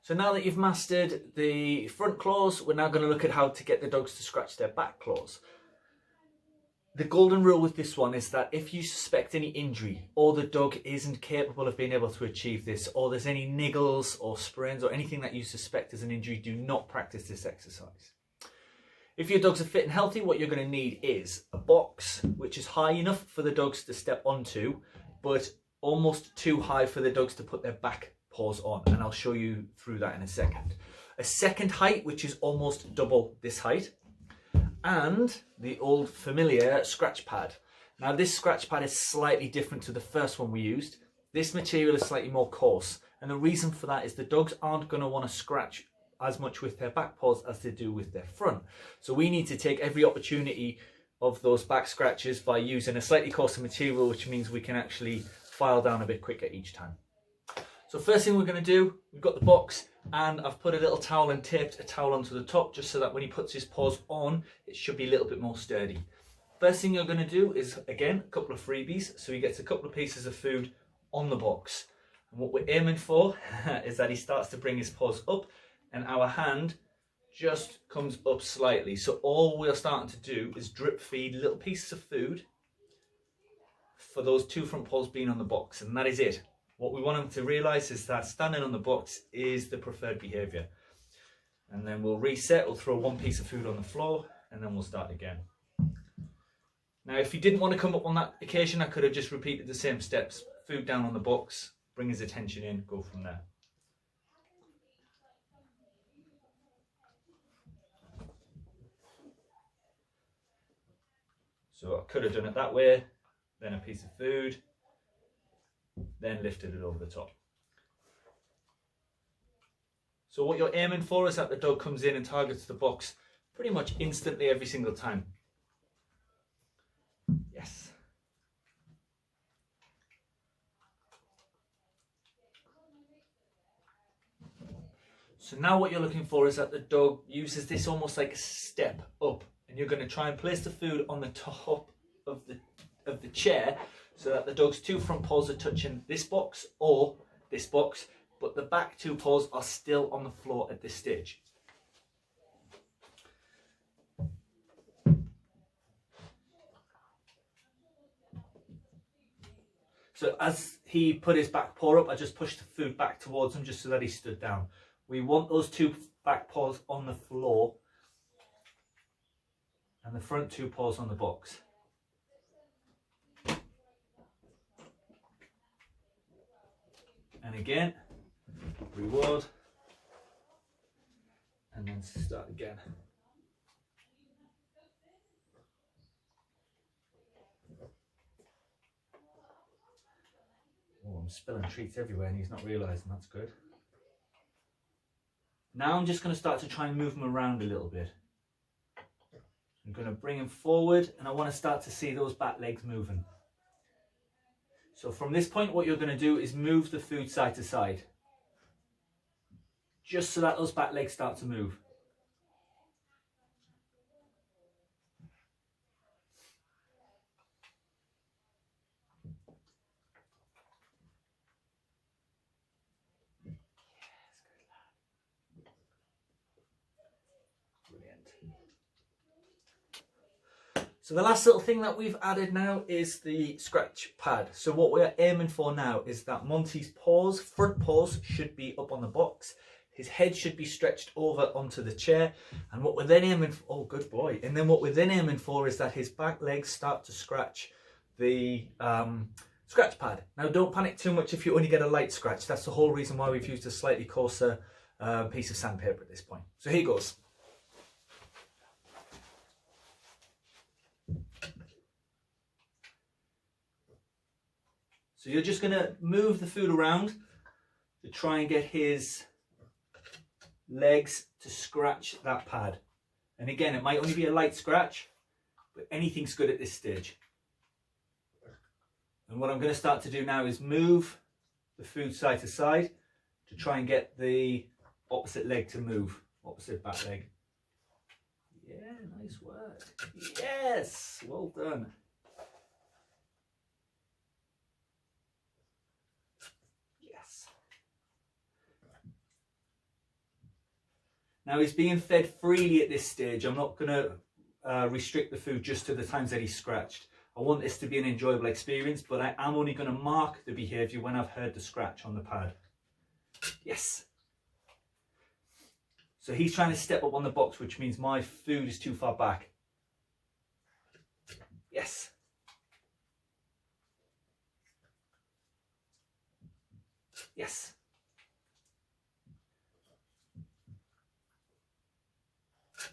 So now that you've mastered the front claws, we're now going to look at how to get the dogs to scratch their back claws. The golden rule with this one is that if you suspect any injury, or the dog isn't capable of being able to achieve this, or there's any niggles or sprains or anything that you suspect is an injury, do not practice this exercise. If your dogs are fit and healthy, what you're going to need is a box which is high enough for the dogs to step onto, but almost too high for the dogs to put their back paws on, and I'll show you through that in a second. A second height which is almost double this height, and the old familiar scratch pad. Now this scratch pad is slightly different to the first one we used. This material is slightly more coarse, and the reason for that is the dogs aren't going to want to scratch as much with their back paws as they do with their front. So we need to take every opportunity of those back scratches by using a slightly coarser material, which means we can actually file down a bit quicker each time. So first thing we're going to do, we've got the box, and I've put a little towel and taped a towel onto the top just so that when he puts his paws on, it should be a little bit more sturdy. First thing you're going to do is, again, a couple of freebies. So he gets a couple of pieces of food on the box. And what we're aiming for is that he starts to bring his paws up and our hand just comes up slightly. So all we're starting to do is drip feed little pieces of food for those two front paws being on the box, and that is it. What we want him to realise is that standing on the box is the preferred behaviour. And then we'll reset, we'll throw one piece of food on the floor, and then we'll start again. Now if he didn't want to come up on that occasion, I could have just repeated the same steps. Food down on the box, bring his attention in, go from there. So I could have done it that way, then a piece of food, then lifted it over the top. So what you're aiming for is that the dog comes in and targets the box pretty much instantly every single time. Yes. So now what you're looking for is that the dog uses this almost like a step up, and you're going to try and place the food on the top of the chair so that the dog's two front paws are touching this box or this box, but the back two paws are still on the floor at this stage. So as he put his back paw up, I just pushed the food back towards him just so that he stood down. We want those two back paws on the floor and the front two paws on the box. And again, reward, and then start again. Oh, I'm spilling treats everywhere and he's not realising. That's good. Now I'm just going to start to try and move him around a little bit. I'm going to bring him forward and I want to start to see those back legs moving. So from this point, what you're going to do is move the food side to side, just so that those back legs start to move. So the last little thing that we've added now is the scratch pad. So what we're aiming for now is that Monty's paws, front paws, should be up on the box. His head should be stretched over onto the chair. And what we're then aiming for, oh good boy. And then what we're then aiming for is that his back legs start to scratch the scratch pad. Now don't panic too much if you only get a light scratch. That's the whole reason why we've used a slightly coarser piece of sandpaper at this point. So here goes. So you're just going to move the food around to try and get his legs to scratch that pad. And again, it might only be a light scratch, but anything's good at this stage. And what I'm going to start to do now is move the food side to side to try and get the opposite leg to move, opposite back leg. Yeah, nice work. Yes, well done. Now he's being fed freely at this stage. I'm not going to restrict the food just to the times that he's scratched. I want this to be an enjoyable experience, but I am only going to mark the behaviour when I've heard the scratch on the pad. Yes. So he's trying to step up on the box, which means my food is too far back. Yes. Yes.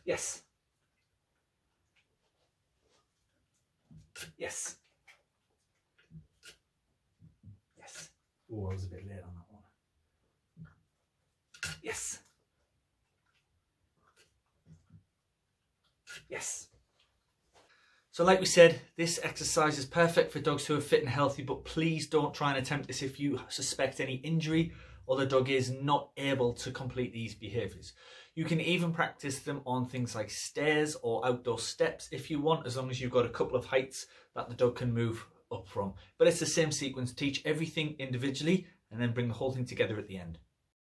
Yes. Yes. Yes. Oh, I was a bit late on that one. Yes. Yes. So like we said, this exercise is perfect for dogs who are fit and healthy, but please don't try and attempt this if you suspect any injury or the dog is not able to complete these behaviours. You can even practice them on things like stairs or outdoor steps if you want, as long as you've got a couple of heights that the dog can move up from. But it's the same sequence. Teach everything individually and then bring the whole thing together at the end.